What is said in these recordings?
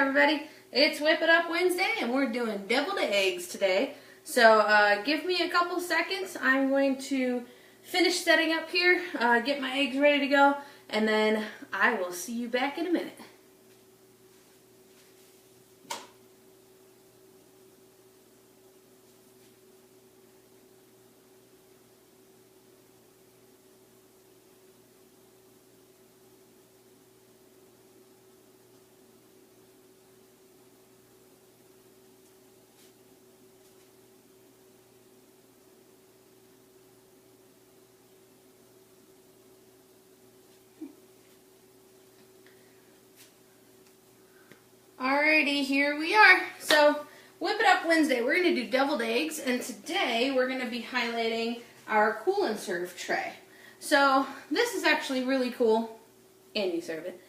everybody, it's Whip It Up Wednesday and we're doing deviled eggs today. So give me a couple seconds. I'm going to finish setting up here, get my eggs ready to go, and then I will see you back in a minute. Alrighty, here we are. So, Whip It Up Wednesday, we're going to do deviled eggs, and today we're going to be highlighting our cool and serve tray. So, this is actually really cool, and you serve it,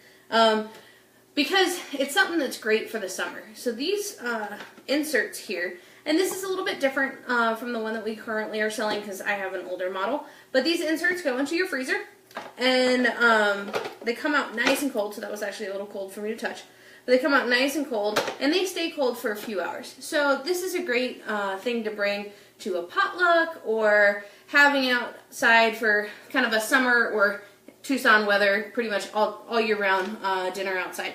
because it's something that's great for the summer. So these inserts here, and this is a little bit different from the one that we currently are selling because I have an older model, but these inserts go into your freezer, and they come out nice and cold, so that was actually a little cold for me to touch. They come out nice and cold, and they stay cold for a few hours. So this is a great thing to bring to a potluck or having outside for kind of a summer or Tucson weather, pretty much all year round dinner outside.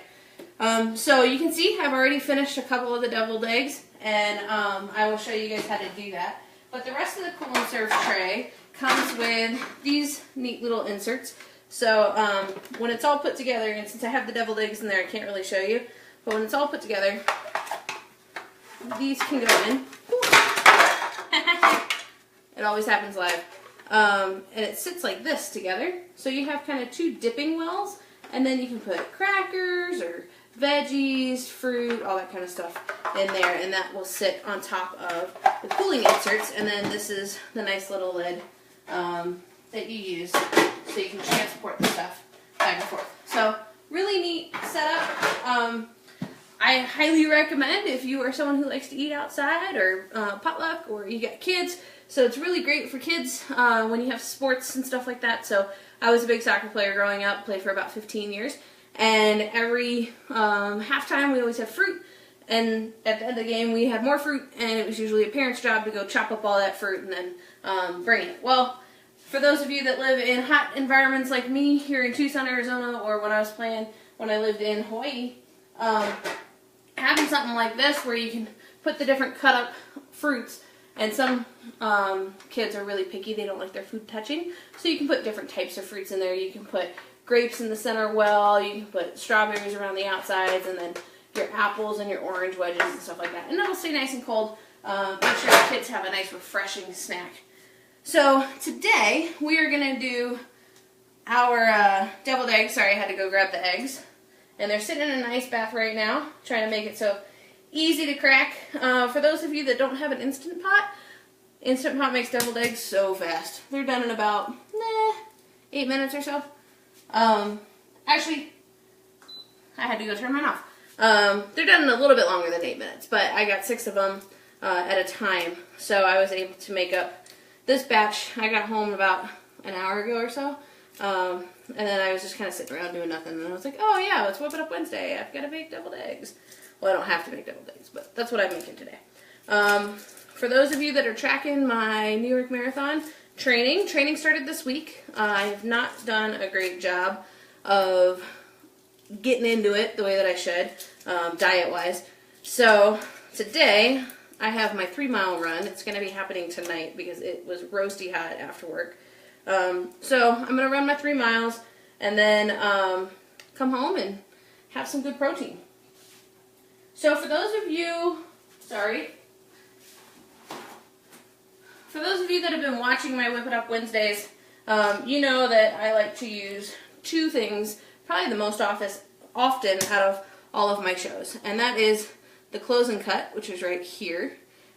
So you can see I've already finished a couple of the deviled eggs, and I will show you guys how to do that. But the rest of the cool and serve tray comes with these neat little inserts. So when it's all put together, and since I have the deviled eggs in there, I can't really show you, but when it's all put together, these can go in. It always happens live. And it sits like this together. So you have kind of two dipping wells, and then you can put crackers or veggies, fruit, all that kind of stuff in there, and that will sit on top of the cooling inserts. And then this is the nice little lid that you use so you can transport the stuff back and forth. So really neat setup. I highly recommend if you are someone who likes to eat outside or potluck, or you got kids. So it's really great for kids when you have sports and stuff like that. So I was a big soccer player growing up, played for about 15 years. And every halftime we always had fruit. And at the end of the game we had more fruit, and it was usually a parent's job to go chop up all that fruit and then bring it. Well, for those of you that live in hot environments like me here in Tucson, Arizona, or when I was playing when I lived in Hawaii, having something like this where you can put the different cut up fruits, and some kids are really picky, they don't like their food touching, so you can put different types of fruits in there. You can put grapes in the center well, you can put strawberries around the outsides, and then your apples and your orange wedges and stuff like that. And it'll stay nice and cold. Make sure the kids have a nice refreshing snack. So today we are going to do our deviled eggs. Sorry, I had to go grab the eggs. And they're sitting in a nice bath right now, trying to make it so easy to crack. For those of you that don't have an Instant Pot makes deviled eggs so fast. They're done in about 8 minutes or so. Actually, I had to go turn mine off. They're done in a little bit longer than 8 minutes, but I got 6 of them at a time, so I was able to make up this batch. I got home about an hour ago or so, and then I was just kind of sitting around doing nothing, and I was like, oh yeah, let's Whip It Up Wednesday. I've got to make deviled eggs. Well, I don't have to make deviled eggs, but that's what I'm making today. For those of you that are tracking my New York Marathon training started this week. I have not done a great job of getting into it the way that I should, diet-wise. So today I have my 3-mile run. It's going to be happening tonight because it was roasty hot after work. So I'm going to run my 3 miles and then come home and have some good protein. So for those of you that have been watching my Whip It Up Wednesdays, you know that I like to use 2 things, probably the most often out of all of my shows, and that is the close and cut, which is right here,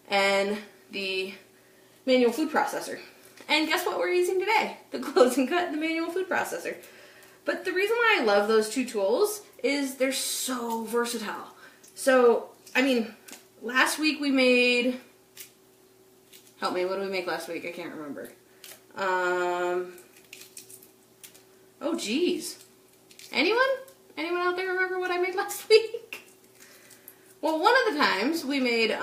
and the manual food processor. And guess what we're using today? The close and cut and the manual food processor. But the reason why I love those 2 tools is they're so versatile. So, I mean, last week we made, help me, what did we make last week? I can't remember. Oh geez. Anyone out there remember what I made last week? Well, one of the times we made,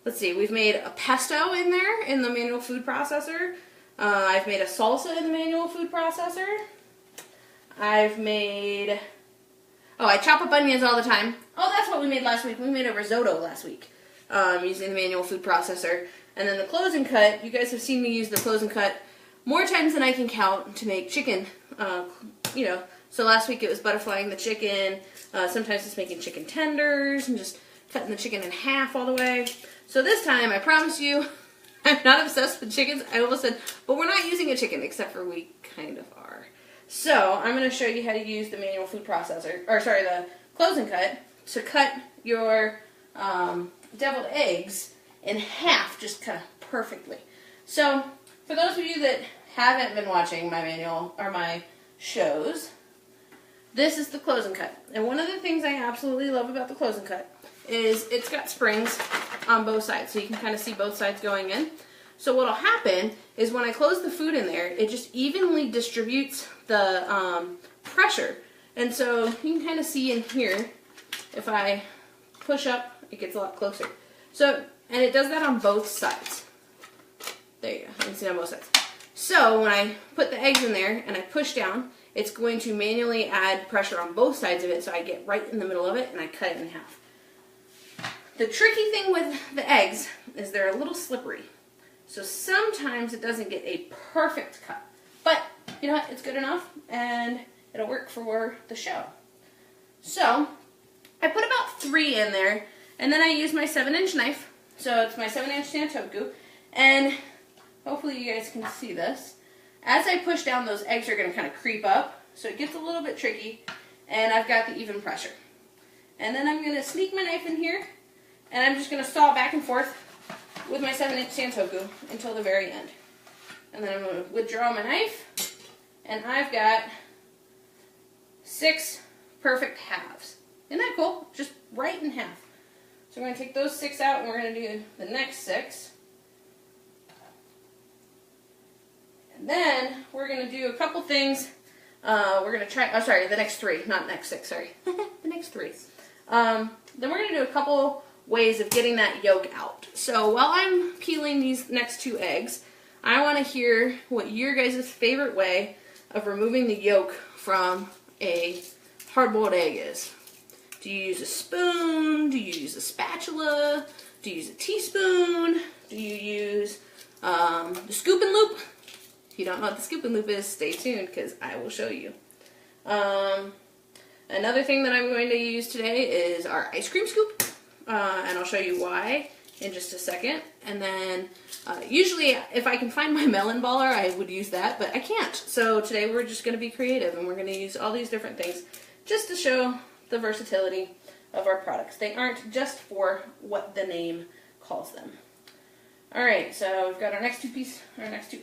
let's see, we've made a pesto in there in the manual food processor. I've made a salsa in the manual food processor. I've made, oh, I chop up onions all the time. Oh, that's what we made last week. We made a risotto last week using the manual food processor. And then the close and cut, you guys have seen me use the close and cut more times than I can count to make chicken, you know. So last week it was butterflying the chicken. Sometimes it's making chicken tenders and just cutting the chicken in half all the way. So this time, I promise you, I'm not obsessed with chickens. I almost said, but we're not using a chicken, except for we kind of are. So I'm going to show you how to use the manual food processor, or sorry, the close and cut, to cut your deviled eggs in half just kind of perfectly. So for those of you that haven't been watching my manual or my shows, this is the close and cut. And one of the things I absolutely love about the close and cut is it's got springs on both sides, so you can kind of see both sides going in. So what'll happen is when I close the food in there, it just evenly distributes the pressure. And so you can kind of see in here, if I push up, it gets a lot closer. So, and it does that on both sides. There you go, you can see on both sides. So when I put the eggs in there and I push down, it's going to manually add pressure on both sides of it, so I get right in the middle of it and I cut it in half. The tricky thing with the eggs is they're a little slippery. So sometimes it doesn't get a perfect cut. But, you know what, it's good enough and it'll work for the show. So, I put about 3 in there, and then I use my 7-inch knife. So it's my 7-inch Santoku, and hopefully you guys can see this. As I push down, those eggs are going to kind of creep up, so it gets a little bit tricky, and I've got the even pressure. And then I'm going to sneak my knife in here, and I'm just going to saw back and forth with my 7-inch Santoku until the very end. And then I'm going to withdraw my knife, and I've got 6 perfect halves. Isn't that cool? Just right in half. So we're going to take those 6 out, and we're going to do the next 6. And then we're going to do a couple things. We're going to try, oh sorry, the next 3, not next 6, sorry. The next 3. Then we're going to do a couple ways of getting that yolk out. So while I'm peeling these next 2 eggs, I want to hear what your guys' favorite way of removing the yolk from a hard-boiled egg is. Do you use a spoon? Do you use a spatula? Do you use a teaspoon? Do you use the scoop and loop? If you don't know what the scoop and loop is, stay tuned because I will show you. Another thing that I'm going to use today is our ice cream scoop, and I'll show you why in just a second. And then usually if I can find my melon baller, I would use that, but I can't. So today we're just going to be creative, and we're going to use all these different things just to show the versatility of our products. They aren't just for what the name calls them. Alright, so we've got our next 2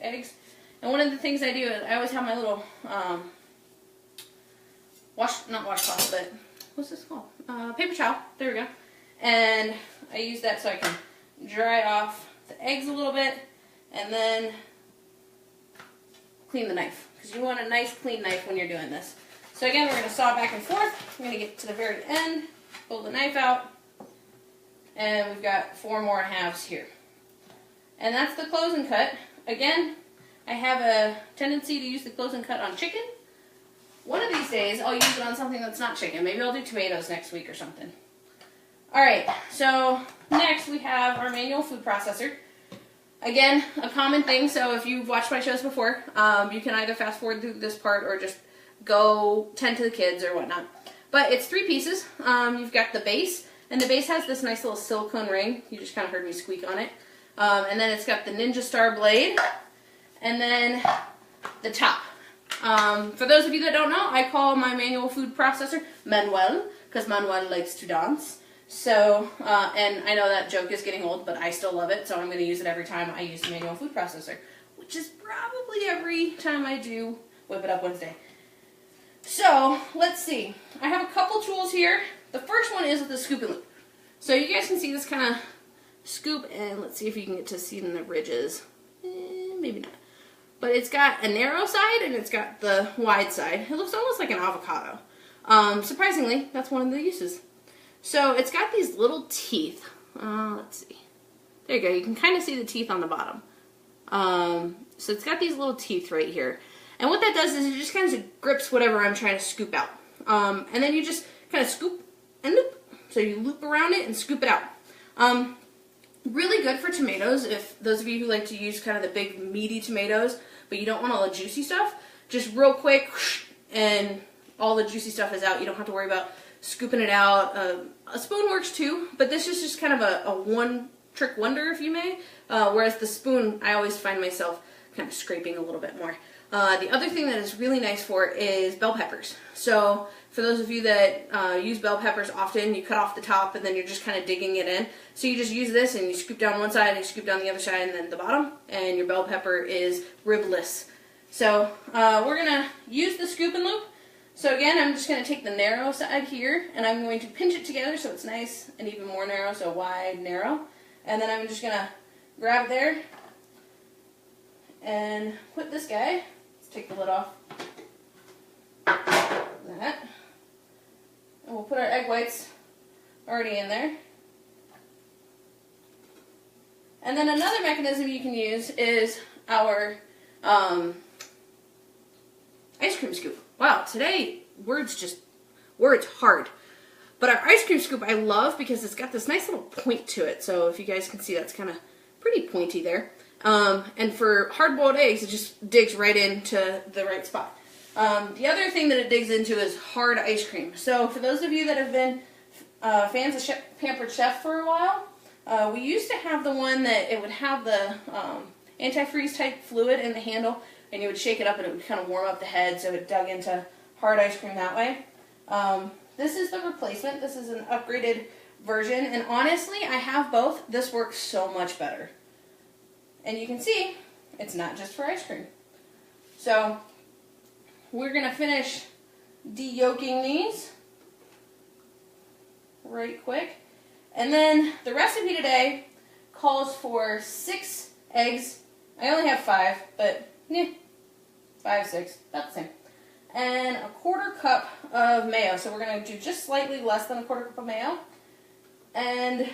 eggs. And one of the things I do is I always have my little not washcloth, but what's this called? Paper towel. There we go. And I use that so I can dry off the eggs a little bit and then clean the knife. Because you want a nice clean knife when you're doing this. So again, we're going to saw back and forth. I'm going to get to the very end, pull the knife out, and we've got 4 more halves here. And that's the close and cut. Again, I have a tendency to use the close and cut on chicken. One of these days, I'll use it on something that's not chicken. Maybe I'll do tomatoes next week or something. Alright, so next we have our manual food processor. Again, a common thing, so if you've watched my shows before, you can either fast forward through this part or just go tend to the kids or whatnot. But it's 3 pieces. You've got the base, and the base has this nice little silicone ring. You just kind of heard me squeak on it. And then it's got the Ninja Star blade, and then the top. For those of you that don't know, I call my manual food processor Manuel, because Manuel likes to dance. So, and I know that joke is getting old, but I still love it, so I'm going to use it every time I use the manual food processor, which is probably every time I do Whip It Up Wednesday. So, let's see. I have a couple tools here. The first one is the scoop and loop. So you guys can see this kind of scoop, and let's see if you can get to see in the ridges. Maybe not. But it's got a narrow side, and it's got the wide side. It looks almost like an avocado. Surprisingly, that's one of the uses. So it's got these little teeth. Let's see. There you go. You can kind of see the teeth on the bottom. So it's got these little teeth right here. And what that does is it just kind of grips whatever I'm trying to scoop out. And then you just kind of scoop and loop. So you loop around it and scoop it out. Really good for tomatoes. If those of you who like to use kind of the big meaty tomatoes, but you don't want all the juicy stuff, just real quick, and all the juicy stuff is out. You don't have to worry about scooping it out. A spoon works too, but this is just kind of a one-trick wonder, if you may. Whereas the spoon, I always find myself kind of scraping a little bit more. The other thing that is really nice for is bell peppers. So for those of you that use bell peppers often, you cut off the top and then you're just kind of digging it in. So you just use this and you scoop down one side and you scoop down the other side and then the bottom, and your bell pepper is ribless. So we're going to use the scoop and loop. So again, I'm just going to take the narrow side here and I'm going to pinch it together so it's nice and even more narrow, so wide, narrow. And then I'm just going to grab it there and put this guy, let's take the lid off, that, and we'll put our egg whites already in there. And then another mechanism you can use is our ice cream scoop. Wow, today words hard. But our ice cream scoop I love because it's got this nice little point to it. So if you guys can see, that's kind of pretty pointy there. And for hard-boiled eggs, it just digs right into the right spot. The other thing that it digs into is hard ice cream. So for those of you that have been fans of Pampered Chef for a while, we used to have the one that it would have the antifreeze type fluid in the handle, and you would shake it up and it would kind of warm up the head, so it dug into hard ice cream that way. This is the replacement. This is an upgraded version, and honestly, I have both. This works so much better. And you can see, it's not just for ice cream. So, we're going to finish de-yolking these right quick. And then, the recipe today calls for 6 eggs. I only have 5, but 5, 6, about the same. And a 1/4 cup of mayo. So we're going to do just slightly less than a 1/4 cup of mayo. And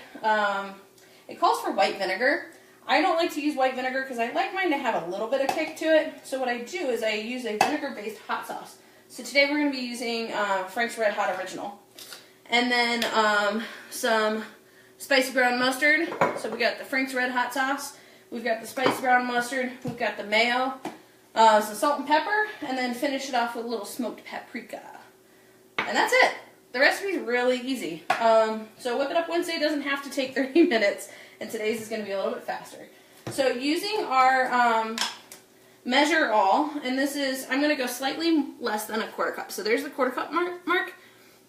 it calls for white vinegar. I don't like to use white vinegar because I like mine to have a little bit of kick to it. So what I do is I use a vinegar-based hot sauce. So today we're going to be using Frank's Red Hot Original. And then some spicy brown mustard. So we got the Frank's Red Hot sauce. We've got the spicy brown mustard. We've got the mayo. Some salt and pepper, and then finish it off with a little smoked paprika. And that's it. The recipe is really easy. So Whip It Up Wednesday doesn't have to take 30 minutes, and today's is going to be a little bit faster. So using our measure all, and this is, I'm going to go slightly less than a 1/4 cup. So there's the 1/4 cup mark.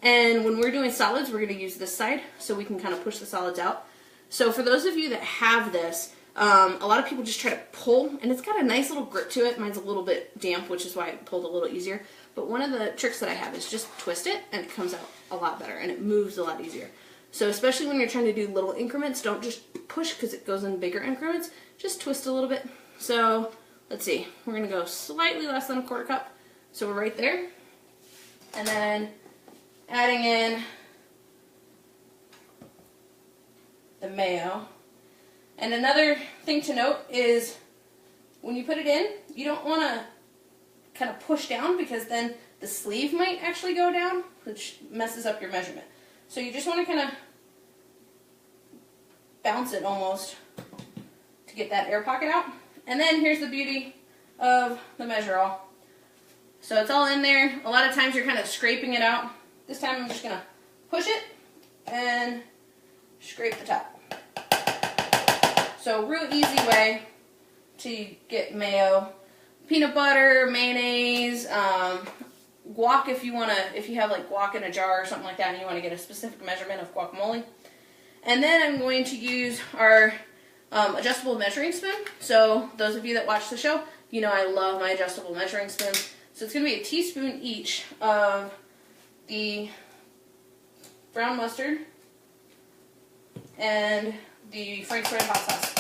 And when we're doing solids, we're going to use this side so we can kind of push the solids out. So for those of you that have this, a lot of people just try to pull, and it's got a nice little grip to it. Mine's a little bit damp, which is why it pulled a little easier. But one of the tricks that I have is just twist it, and it comes out a lot better, and it moves a lot easier. So especially when you're trying to do little increments, don't just push because it goes in bigger increments. Just twist a little bit. So let's see. We're going to go slightly less than a 1/4 cup. So we're right there. And then adding in the mayo. And another thing to note is when you put it in, you don't want to kind of push down because then the sleeve might actually go down, which messes up your measurement. So you just want to kind of bounce it almost to get that air pocket out. And then here's the beauty of the measure all. So it's all in there. A lot of times you're kind of scraping it out. This time I'm just going to push it and scrape the top. So real easy way to get mayo, peanut butter, mayonnaise, guac if you have like guac in a jar or something like that and you want to get a specific measurement of guacamole. And then I'm going to use our adjustable measuring spoon. So those of you that watch the show, you know I love my adjustable measuring spoon. So it's going to be a teaspoon each of the brown mustard and the Frank's Red Hot Sauce.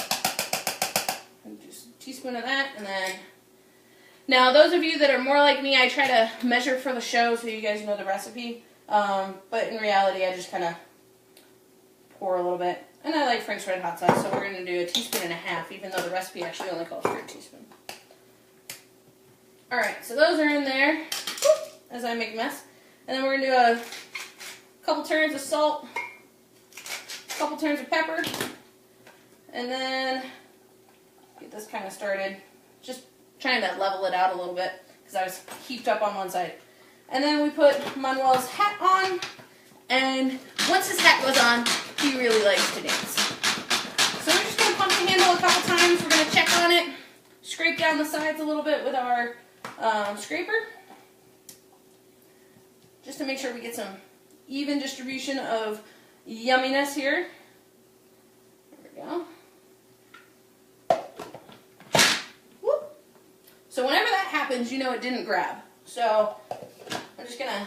Just a teaspoon of that, and then now those of you that are more like me, I try to measure for the show so you guys know the recipe. But in reality, I just kind of pour a little bit. And I like Frank's Red Hot Sauce, so we're going to do 1.5 teaspoons, even though the recipe actually only calls for 1 teaspoon. Alright, so those are in there as I make a mess. And then we're going to do a couple turns of salt, a couple turns of pepper, and then get this kind of started. Just trying to level it out a little bit because I was heaped up on one side. And then we put Manuel's hat on, and once his hat goes on, he really likes to dance. So we're just going to pump the handle a couple times. We're going to check on it, scrape down the sides a little bit with our scraper, just to make sure we get some even distribution of yumminess here. There we go. Whoop. So whenever that happens, you know it didn't grab. So I'm just gonna,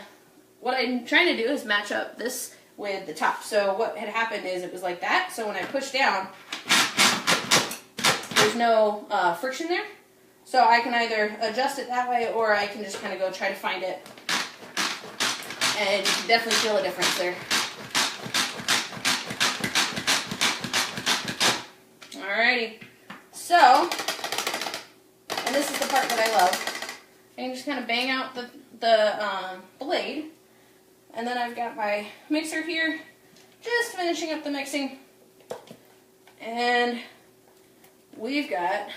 what I'm trying to do is match up this with the top. So what had happened is it was like that. So when I push down, there's no friction there. So I can either adjust it that way, or I can just kind of go try to find it. And you can definitely feel a difference there. Alrighty. So, and this is the part that I love. I can just kind of bang out the blade. And then I've got my mixer here, just finishing up the mixing. And we've got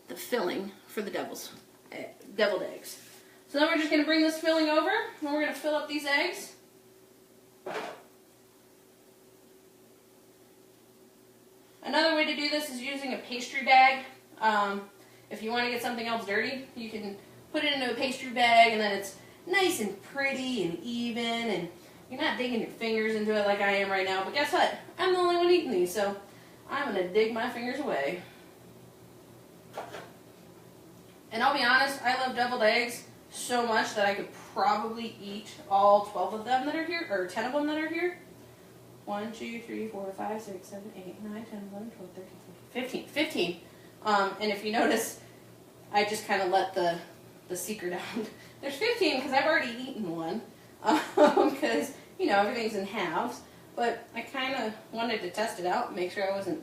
the filling for the deviled eggs. So then we're just going to bring this filling over, and we're going to fill up these eggs. Another way to do this is using a pastry bag. If you want to get something else dirty, you can put it into a pastry bag, and then it's nice and pretty and even, and you're not digging your fingers into it like I am right now. But guess what? I'm the only one eating these, so I'm going to dig my fingers away. And I'll be honest, I love deviled eggs so much that I could probably eat all 12 of them that are here, or 10 of them that are here. 1, 2, 3, 4, 5, 6, 7, 8, 9, 10, 11, 12, 13, 14, 15. And if you notice, I just kind of let the secret out. There's 15 because I've already eaten one. Because, you know, everything's in halves. But I kind of wanted to test it out and make sure I wasn't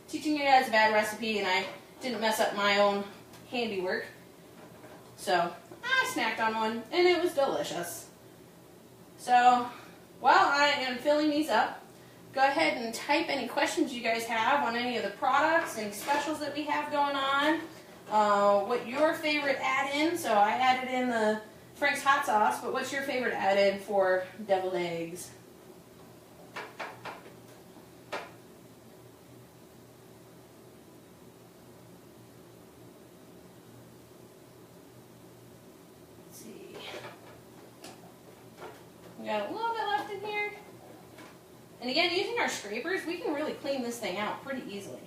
teaching you guys a bad recipe and I didn't mess up my own handiwork. So I snacked on one and it was delicious. So while I am filling these up, go ahead and type any questions you guys have on any of the products, any specials that we have going on, what your favorite add-in. So I added in the Frank's hot sauce, but what's your favorite add-in for deviled eggs? We got a little bit left in here. And again, using our scrapers, we can really clean this thing out pretty easily.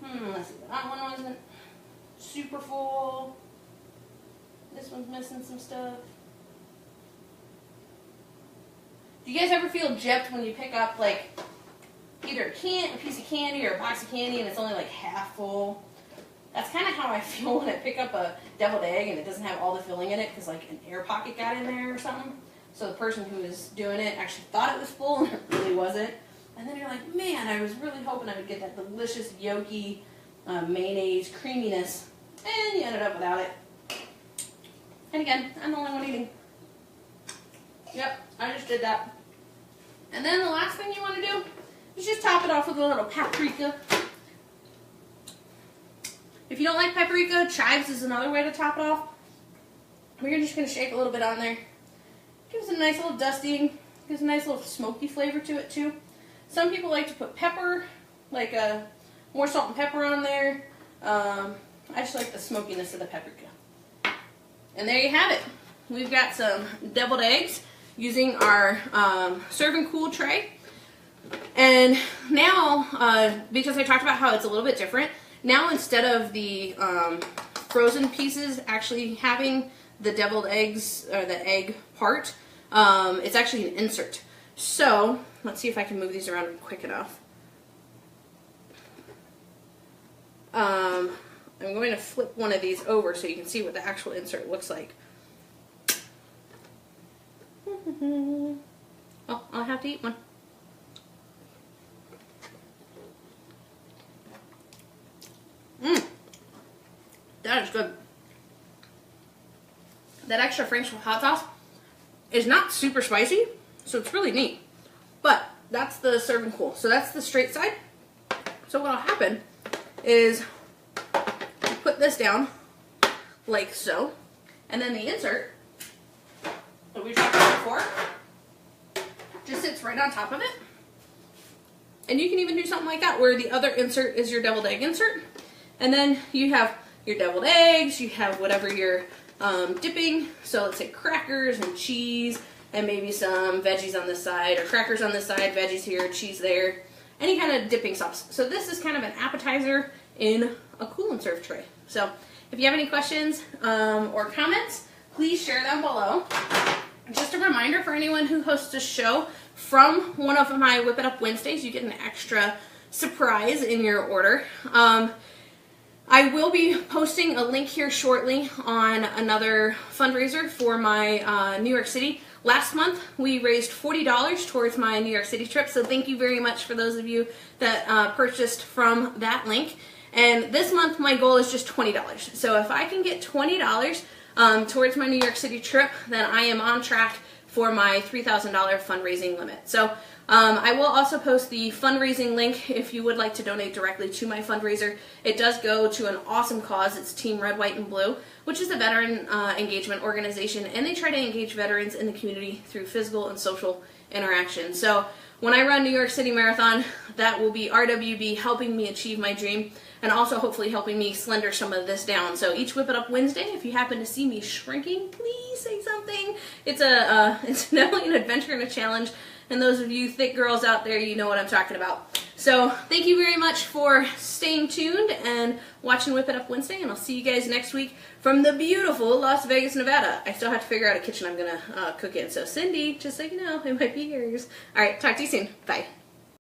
Let's see. That one wasn't super full. This one's missing some stuff. Do you guys ever feel gypped when you pick up like either a piece of candy or a box of candy and it's only like half full? That's kind of how I feel when I pick up a deviled egg and it doesn't have all the filling in it because like an air pocket got in there or something. So the person who was doing it actually thought it was full and it really wasn't. And then you're like, man, I was really hoping I would get that delicious yolky mayonnaise creaminess. And you ended up without it. And again, I'm the only one eating. Yep, I just did that. And then the last thing you want to do is just top it off with a little paprika. If you don't like paprika, chives is another way to top it off. We're just going to shake a little bit on there. Gives it a nice little dusting. Gives a nice little smoky flavor to it too. Some people like to put pepper, like more salt and pepper on there. I just like the smokiness of the paprika. And there you have it. We've got some deviled eggs using our serve and cool tray. And now, because I talked about how it's a little bit different, now instead of the frozen pieces actually having the deviled eggs, or the egg part, it's actually an insert. So, let's see if I can move these around quick enough. I'm going to flip one of these over so you can see what the actual insert looks like. Oh, I'll have to eat one. That is good. That extra Frank's hot sauce is not super spicy, so it's really neat. But that's the serving cool. So that's the straight side. So what'll happen is you put this down like so, and then the insert that we talked about before just sits right on top of it. And you can even do something like that where the other insert is your deviled egg insert. And then you have your deviled eggs, you have whatever you're dipping. So let's say crackers and cheese and maybe some veggies on this side, or crackers on this side, veggies here, cheese there. Any kind of dipping sauce. So this is kind of an appetizer in a cool and serve tray. So if you have any questions or comments, please share them below. Just a reminder for anyone who hosts a show, from one of my Whip It Up Wednesdays, you get an extra surprise in your order. I will be posting a link here shortly on another fundraiser for my New York City. Last month, we raised $40 towards my New York City trip, so thank you very much for those of you that purchased from that link. And this month, my goal is just $20. So if I can get $20 towards my New York City trip, then I am on track for my $3,000 fundraising limit. So I will also post the fundraising link if you would like to donate directly to my fundraiser. It does go to an awesome cause. It's Team Red, White, and Blue, which is a veteran engagement organization, and they try to engage veterans in the community through physical and social interaction. So when I run New York City Marathon, that will be RWB helping me achieve my dream, and also hopefully helping me slender some of this down. So each Whip It Up Wednesday, if you happen to see me shrinking, please say something. It's definitely an adventure and a challenge, and those of you thick girls out there, you know what I'm talking about. So thank you very much for staying tuned and watching Whip It Up Wednesday, and I'll see you guys next week from the beautiful Las Vegas, Nevada. I still have to figure out a kitchen I'm gonna cook in. So Cindy, just so you know, it might be yours. All right, talk to you soon. Bye.